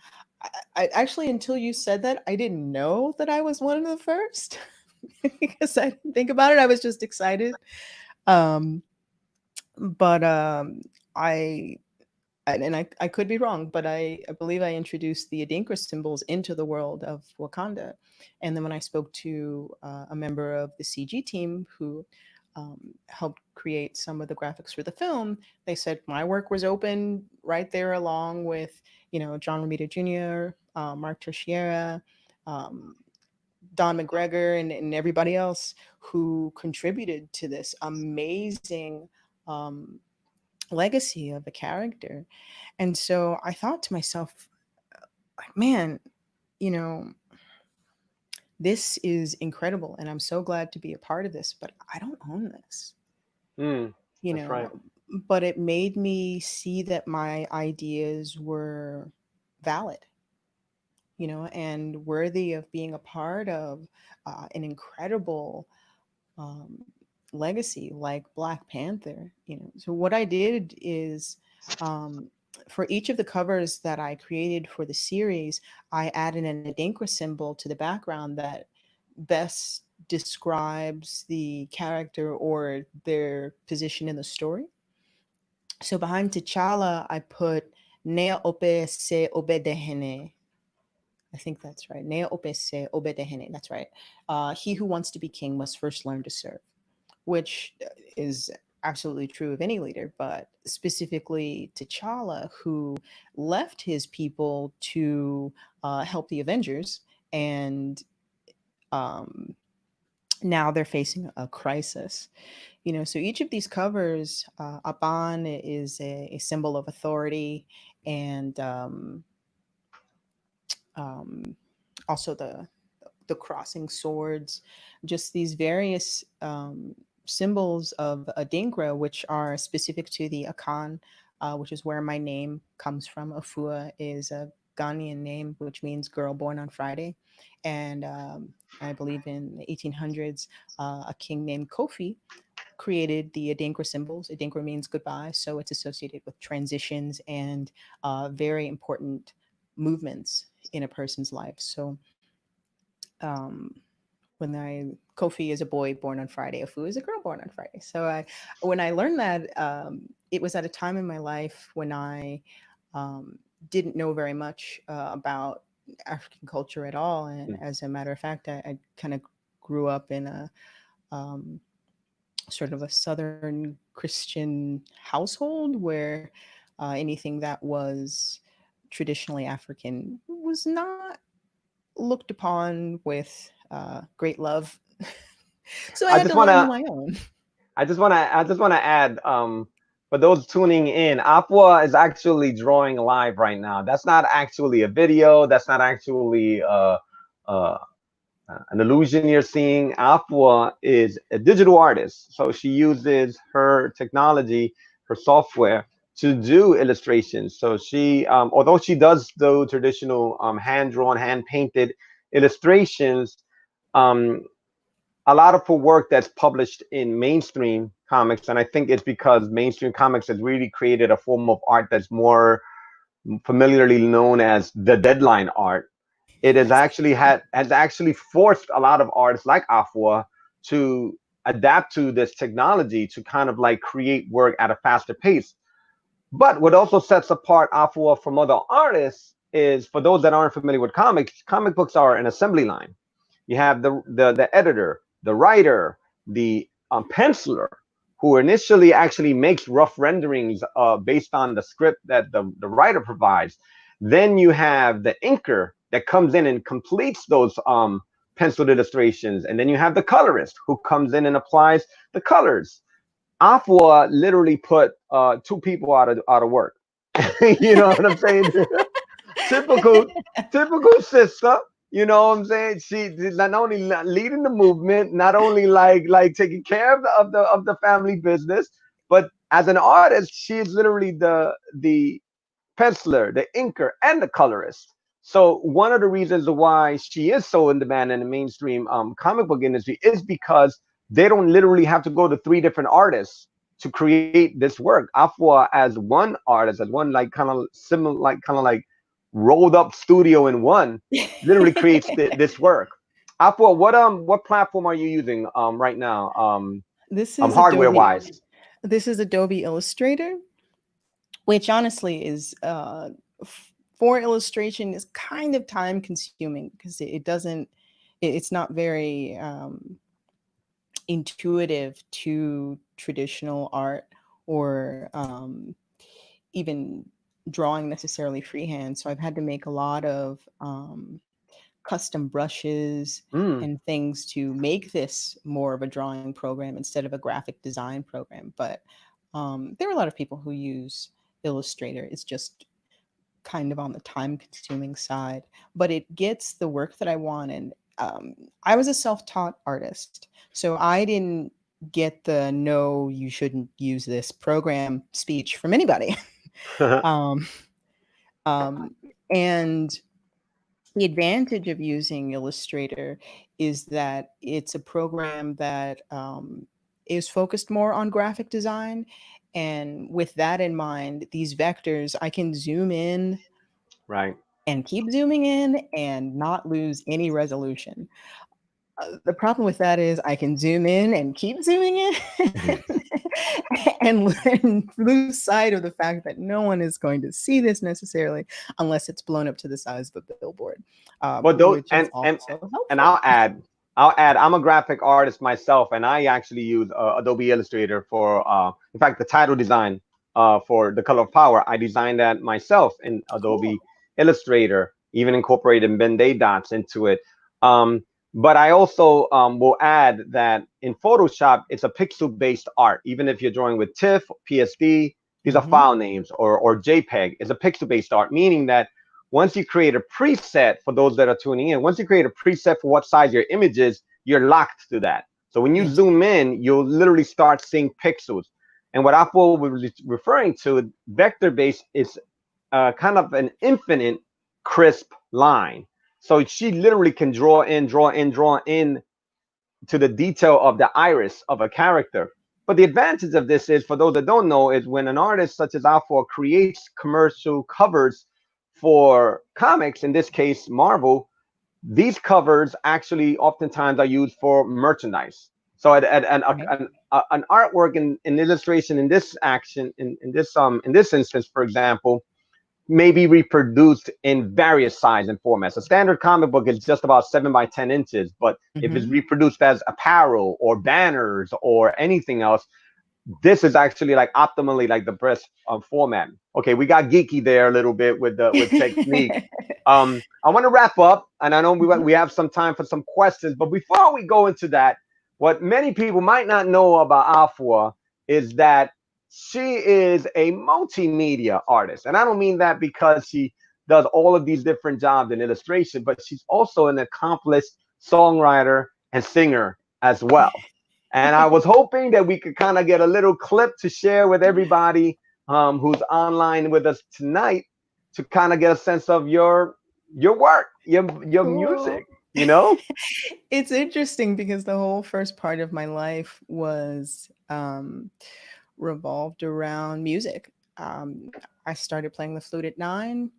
I actually, until you said that, I didn't know that I was one of the first because I didn't think about it. I was just excited. Um, but I I could be wrong, but I believe I introduced the Adinkra symbols into the world of Wakanda. And then when I spoke to a member of the CG team who helped create some of the graphics for the film, they said my work was open right there, along with John Romita Jr., Mark Teixeira, um, Don McGregor, and everybody else who contributed to this amazing um, legacy of a character. And so I thought to myself, like, man, you know, this is incredible. And I'm so glad to be a part of this, but I don't own this, Mm, you that's right. know. But it made me see that my ideas were valid, and worthy of being a part of an incredible um, legacy like Black Panther. So what I did is, um, for each of the covers that I created for the series, I added an Adinkra symbol to the background that best describes the character or their position in the story. So behind T'Challa, I put Nea Ope Se Obedehene. I think that's right. Nea Ope Se Obedehene. That's right. He who wants to be king must first learn to serve, which is absolutely true of any leader, but specifically T'Challa, who left his people to help the Avengers, and um, now they're facing a crisis. So each of these covers, Aban is a symbol of authority, and um, also the crossing swords, just these various symbols of Adinkra, which are specific to the Akan, which is where my name comes from. Afua is a Ghanaian name, which means girl born on Friday. And I believe in the 1800s, a king named Kofi created the Adinkra symbols. Adinkra means goodbye, so it's associated with transitions and very important movements in a person's life. So um, Kofi is a boy born on Friday, Afu is a girl born on Friday. So when I learned that, it was at a time in my life when I um, didn't know very much about African culture at all. And Mm. as a matter of fact, I kind of grew up in a um, sort of a Southern Christian household where anything that was traditionally African was not looked upon with great love. So I I had just to learn on wanna, my own. I just wanna add, for those tuning in, Afua is actually drawing live right now. That's not actually a video. That's not actually uh, an illusion you're seeing. Afua is a digital artist, so she uses her technology, her software, to do illustrations. So she, although she does the traditional hand-drawn, hand-painted illustrations, um, a lot of her work that's published in mainstream comics, and I think it's because mainstream comics has really created a form of art that's more familiarly known as the deadline art. It has actually forced a lot of artists like Afua to adapt to this technology to kind of like create work at a faster pace. But what also sets apart Afua from other artists is, for those that aren't familiar with comics, comic books are an assembly line. You have the editor, the writer, the penciler, who initially actually makes rough renderings based on the script that the writer provides. Then you have the inker that comes in and completes those penciled illustrations. And then you have the colorist who comes in and applies the colors. Afua literally put two people out of work. You know what I'm saying? typical typical sister. You know what I'm saying? She not only leading the movement, not only like taking care of the family business, but as an artist, she is literally the penciler, the inker, and the colorist. So one of the reasons why she is so in demand in the mainstream comic book industry is because they don't literally have to go to three different artists to create this work. Afua, as one artist, as one like kind of similar, like kind of like rolled up studio in one, literally creates this work. Afua, what platform are you using right now, This is hardware Adobe. wise? This is Adobe Illustrator, which honestly is for illustration is kind of time consuming because it doesn't it's not very intuitive to traditional art or even drawing necessarily freehand. So I've had to make a lot of custom brushes Mm, and things to make this more of a drawing program instead of a graphic design program. But there are a lot of people who use Illustrator. It's just kind of on the time consuming side, but it gets the work that I want. And I was a self taught artist, so I didn't get the no, you shouldn't use this program speech from anybody. um, um, and the advantage of using Illustrator is that it's a program that is focused more on graphic design. And with that in mind, these vectors, I can zoom in right. and keep zooming in and not lose any resolution. The problem with that is I can zoom in and keep zooming in and lose sight of the fact that no one is going to see this necessarily unless it's blown up to the size of a billboard, But those which is also and helpful. I'll add. I'm a graphic artist myself, and I actually use Adobe Illustrator for. In fact, the title design for The Color of Power, I designed that myself in Adobe Cool. Illustrator, even incorporated Ben-Day dots into it. Um, but I also will add that in Photoshop, it's a pixel-based art. Even if you're drawing with TIFF, PSD, these are Hmm. file names, or JPEG. It's a pixel-based art, meaning that once you create a preset, for those that are tuning in, once you create a preset for what size your image is, you're locked to that. So when you Yes. zoom in, you'll literally start seeing pixels. And what Apple was referring to, vector based, is kind of an infinite crisp line. So she literally can draw in, draw in, draw in to the detail of the iris of a character. But the advantage of this is, for those that don't know, is when an artist such as Alpha creates commercial covers for comics, in this case Marvel, these covers actually oftentimes are used for merchandise. So Right. an artwork in illustration in this action in this instance, for example, may be reproduced in various size and formats. A standard comic book is just about 7 by 10 inches, but if it's Hmm. reproduced as apparel or banners or anything else, this is actually like optimally like the best format. Okay, we got geeky there a little bit with the with technique. I want to wrap up, and I know we have some time for some questions, but before we go into that, what many people might not know about Afua is that she is a multimedia artist, and I don't mean that because she does all of these different jobs in illustration, but she's also an accomplished songwriter, and singer as well. And I was hoping that we could kind of get a little clip to share with everybody who's online with us tonight to kind of get a sense of your work, your Cool. music, you know? It's interesting because the whole first part of my life was revolved around music. I started playing the flute at 9.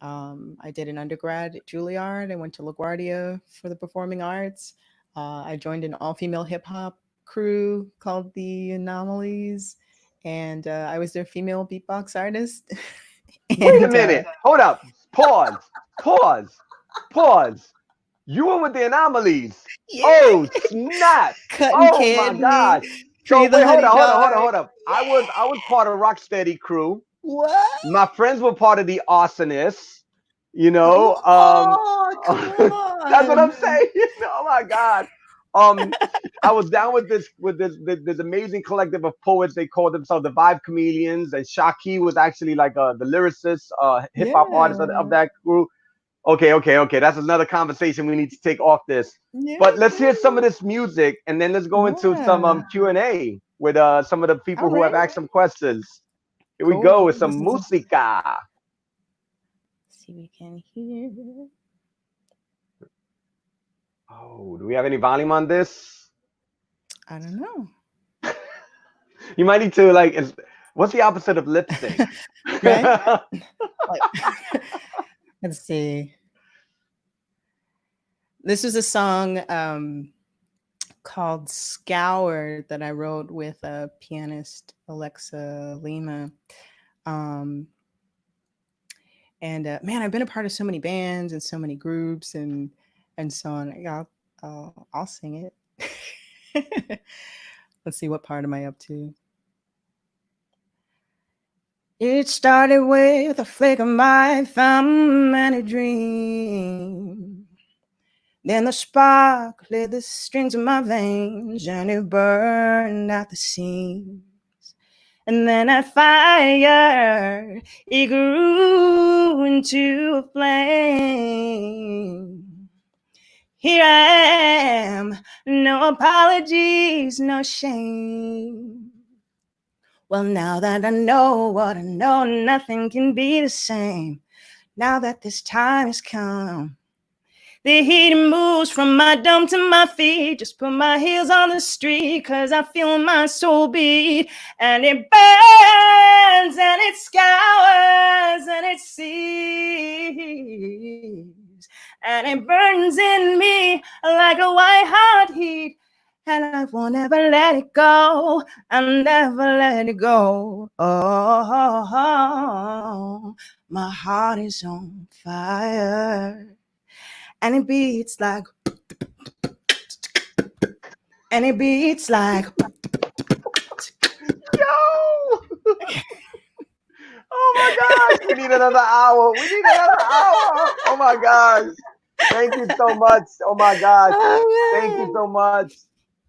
I did an undergrad at Juilliard. I went to LaGuardia for the performing arts. I joined an all-female hip-hop crew called the Anomalies, and I was their female beatbox artist. Wait a and minute. Hold up. Pause. Pause. Pause. You were with the Anomalies. Yeah, Oh, snap. cutting Oh my candy, gosh. So Tree the wait, hold Honey up, hold up, hold up, Dog. hold up. I was part of Rocksteady crew. What? My friends were part of the Arsonists, you know. Oh, come That's what I'm on. saying. Oh my God. Um, I was down with this amazing collective of poets. They called themselves the Vibe Chameleons, and Shaki was actually like the lyricist, hip hop artist of Yeah. that crew. Okay. That's another conversation we need to take off this. Yeah. But let's hear some of this music, and then let's go into some Yeah. Q&A with some of the people All who have right. asked some questions. Here we go Cool. with some This is. música. See, we can hear. Oh, do we have any volume on this? I don't know. You might need to like. What's the opposite of lip sync? Right? Like, let's see. This was a song called Scour that I wrote with a pianist, Alexa Lima. Um, and man, I've been a part of so many bands and so many groups and so on. I'll sing it. Let's see, what part am I up to? It started with a flick of my thumb and a dream. Then the spark lit the strings of my veins and it burned out the seams. And then that fire, it grew into a flame. Here I am, no apologies, no shame. Well, now that I know what I know, nothing can be the same. Now that this time has come, the heat moves from my dome to my feet. Just put my heels on the street, 'cause I feel my soul beat. And it burns and it scours and it sees. And it burns in me like a white hot heat. And I won't ever let it go. I'll never let it go. Oh, my heart is on fire. And it beats like, and it beats like. Yo! Oh my gosh, we need another hour. We need another hour. Oh my gosh. Thank you so much. Oh my gosh. Thank you so much.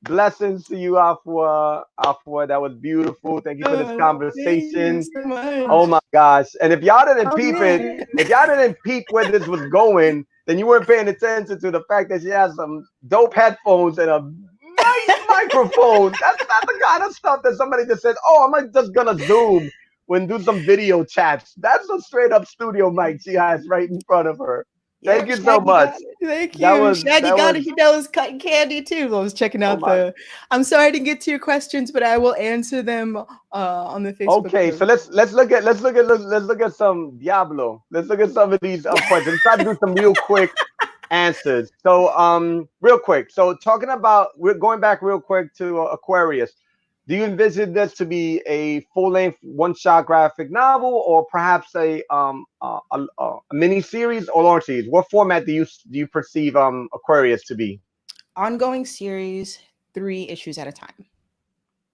Blessings to you, Afua. Afua, that was beautiful. Thank you for this Thank you conversation. so much. Oh my gosh. And if y'all didn't Oh, peep it, man. if y'all didn't peep where this was going, then you weren't paying attention to the fact that she has some dope headphones and a nice microphone. That's not the kind of stuff that somebody just says, oh, I'm just gonna Zoom and do some video chats. That's a straight up studio mic she has right in front of her. Thank Yep, you so Shaggy much. got it. Thank That you. was Shaggy that got was it. He knows cutting candy too. I was checking oh out my. I'm sorry to get to your questions, but I will answer them on the Facebook Okay, group. so let's look at some Diablo. Let's look at some of these questions. Let's try to do some real quick answers. So real quick. So talking about, we're going back real quick to Aquarius. Do you envision this to be a full-length one-shot graphic novel, or perhaps a mini series or long series? What format do you perceive Aquarius to be? Ongoing series, 3 issues at a time.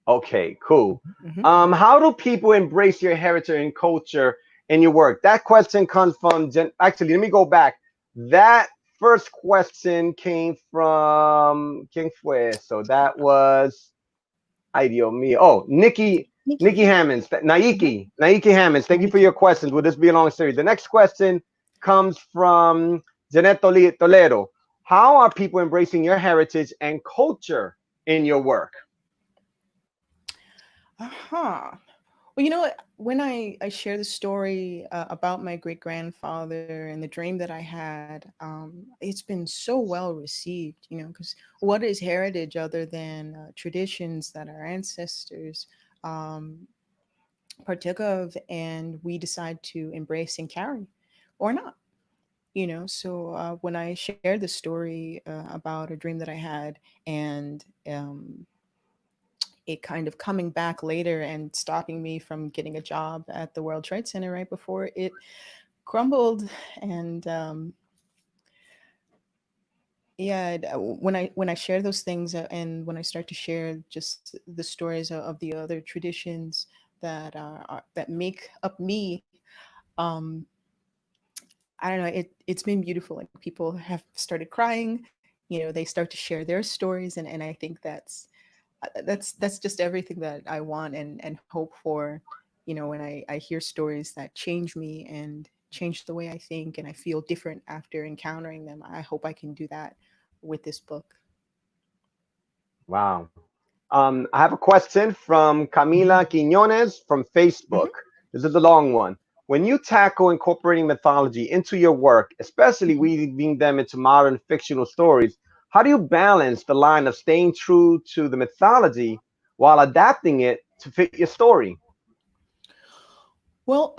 Okay, cool. Mhm. How do people embrace your heritage and culture in your work? That question comes from actually, let me go back. That first question came from ¿Quién fue? So that was, ay Dios mío. Oh, Nikki Nikki. Hammonds, Mhm. Naiki Hammonds. Thank you for Nikki. your questions. Will this be a long series? The next question comes from Janet Toledo. How are people embracing your heritage and culture in your work? Uh-huh. Well, you know what? When I share the story about my great grandfather and the dream that I had, it's been so well received, you know, because what is heritage other than traditions that our ancestors um, partook of and we decide to embrace and carry or not? You know, so when I shared the story about a dream that I had and it kind of coming back later and stopping me from getting a job at the World Trade Center right before it crumbled. And yeah, when I share those things and when I start to share just the stories of the other traditions that make up me, um, I don't know. It's been beautiful. Like people have started crying. You know, they start to share their stories, and I think that's just everything that I want and hope for. You know, when I hear stories that change me and change the way I think and I feel different after encountering them, I hope I can do that with this book. Wow. I have a question from Mhm. Camila Quiñones from Facebook. Mhm. This is a long one. When you tackle incorporating mythology into your work, especially Mhm. weaving them into modern fictional stories, how do you balance the line of staying true to the mythology while adapting it to fit your story? Well,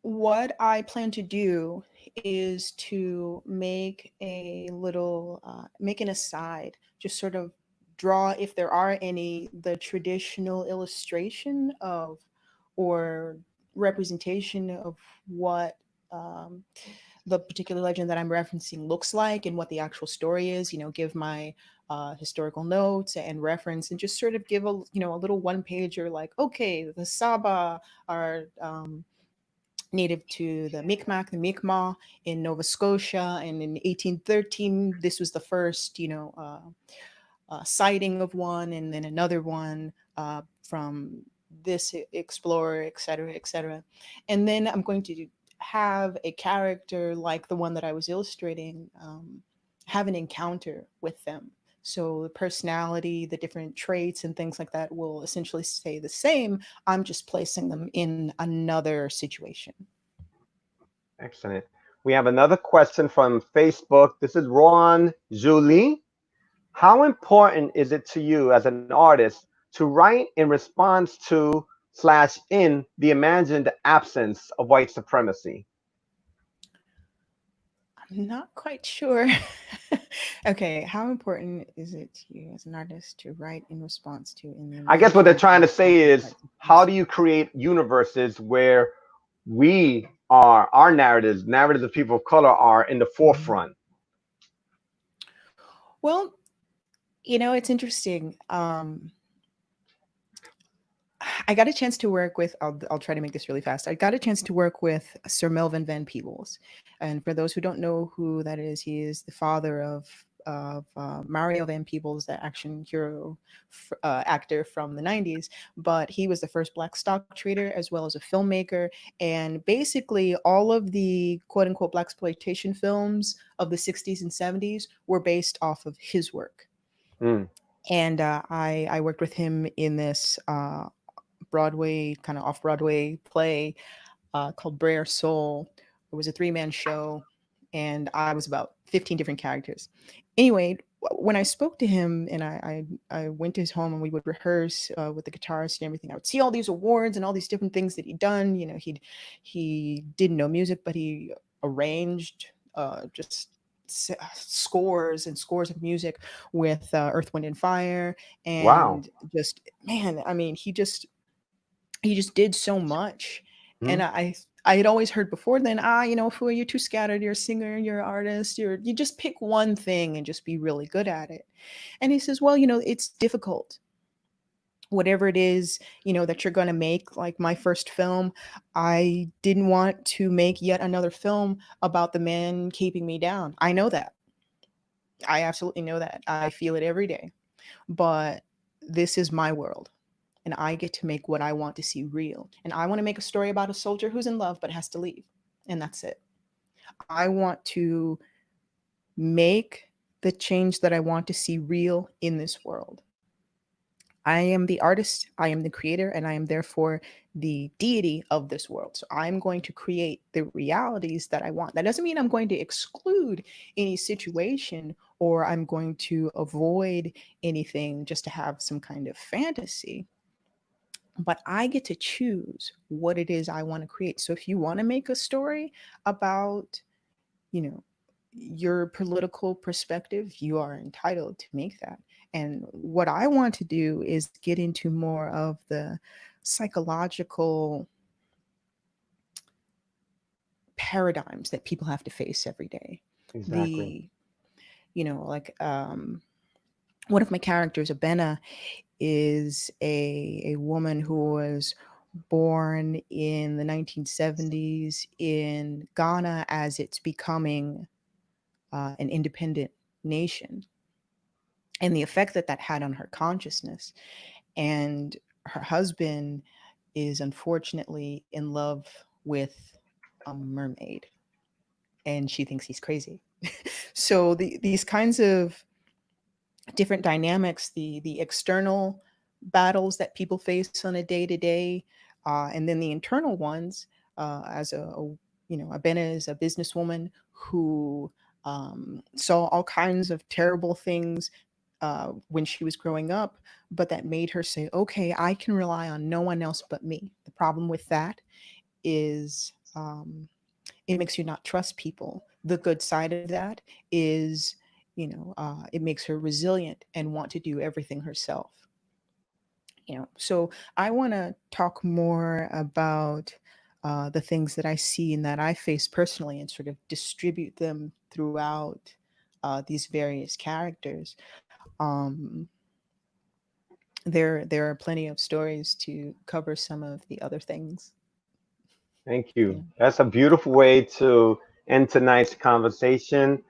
what I plan to do is to make an aside, just sort of draw, if there are any, the traditional illustration of or representation of what the particular legend that I'm referencing looks like and what the actual story is. You know, give my historical notes and reference, and just sort of give a little one pager, like, okay, the Saba are native to the Micmac, the Mi'kmaq in Nova Scotia, and in 1813, this was the first, sighting of one, and then another one from this explorer, et cetera, et cetera. And then I'm going to have a character like the one that I was illustrating have an encounter with them. So the personality, the different traits, and things like that will essentially stay the same. I'm just placing them in another situation. Excellent. We have another question from Facebook. This is Ron Julie. How important is it to you as an artist to write in response to slash in the imagined absence of white supremacy? I'm not quite sure. Okay, how important is it to you as an artist to write in response to in the I guess what they're imagined trying to say absence of is white how do supremacy? you create universes where we are, our narratives of people of color are in the Mhm. forefront? Well, it's interesting. I got a chance to work with. I'll try to make this really fast. I got a chance to work with Sir Melvin Van Peebles, and for those who don't know who that is, he is the father of Mario Van Peebles, the action hero actor from the '90s. But he was the first black stock trader as well as a filmmaker, and basically all of the quote unquote black exploitation films of the '60s and '70s were based off of his work. Mm, And I worked with him in this Broadway, kind of off Broadway play called Brer Soul. It was a three-man show, and I was about 15 different characters. Anyway, when I spoke to him and I went to his home and we would rehearse with the guitarist and everything, I would see all these awards and all these different things that he'd done. You know, he didn't know music, but he arranged just scores and scores of music with Earth, Wind, and Fire, wow. and just man, I mean, he just did so much. And Mm, I had always heard before then, Fua, you're too scattered, you're a singer, you're an artist, you just pick one thing and just be really good at it. And he says, well, it's difficult. Whatever it is, that you're going to make, like my first film, I didn't want to make yet another film about the man keeping me down. I know that. I absolutely know that. I feel it every day. But this is my world, and I get to make what I want to see real. And I want to make a story about a soldier who's in love but has to leave. And that's it. I want to make the change that I want to see real in this world. I am the artist, I am the creator, and I am therefore the deity of this world. So I'm going to create the realities that I want. That doesn't mean I'm going to exclude any situation or I'm going to avoid anything just to have some kind of fantasy. But I get to choose what it is I want to create. So if you want to make a story about, you know, your political perspective, you are entitled to make that. And what I want to do is get into more of the psychological paradigms that people have to face every day. Exactly. The, like one of my characters, Abena, is a woman who was born in the 1970s in Ghana as it's becoming an independent nation, and the effect that that had on her consciousness. And her husband is unfortunately in love with a mermaid, and she thinks he's crazy. So these kinds of different dynamics, the external battles that people face on a day to day, and then the internal ones. As Abena is a businesswoman who saw all kinds of terrible things when she was growing up, but that made her say, "Okay, I can rely on no one else but me." The problem with that is it makes you not trust people. The good side of that is, it makes her resilient and want to do everything herself. So I want to talk more about the things that I see and that I face personally, and sort of distribute them throughout these various characters. Um, there are plenty of stories to cover some of the other things. Thank Yeah. you. That's a beautiful way to end tonight's conversation.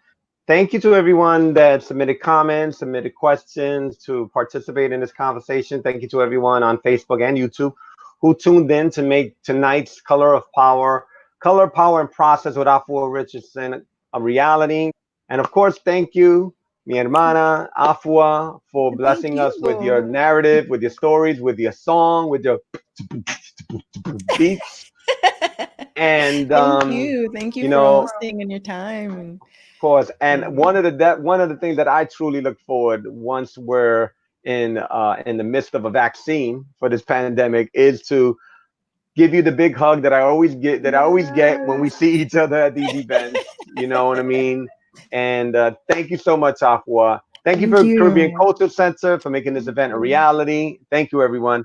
Thank you to everyone that submitted comments, submitted questions to participate in this conversation. Thank you to everyone on Facebook and YouTube who tuned in to make tonight's Color, Power, and Process with Afua Richardson a reality. And of course, thank you, mi hermana Afua, for Thank blessing us with your you. narrative, with your stories, with your song, with your beats. And Thank you. Thank you you for know, hosting and your time. course. And And one of the things that I truly look forward once we're in the midst of a vaccine for this pandemic is to give you the big hug that I always get when we yes. see each other at these events. You know what I mean? And thank you so much, Afua. Thank you Thank for Caribbean you. Culture Center for making this Thank event a you. reality. Thank you, everyone.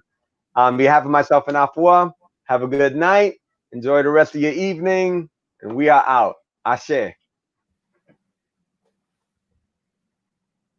On behalf of myself and Afua, have a good night. Enjoy the rest of your evening. And we are out. Ashe.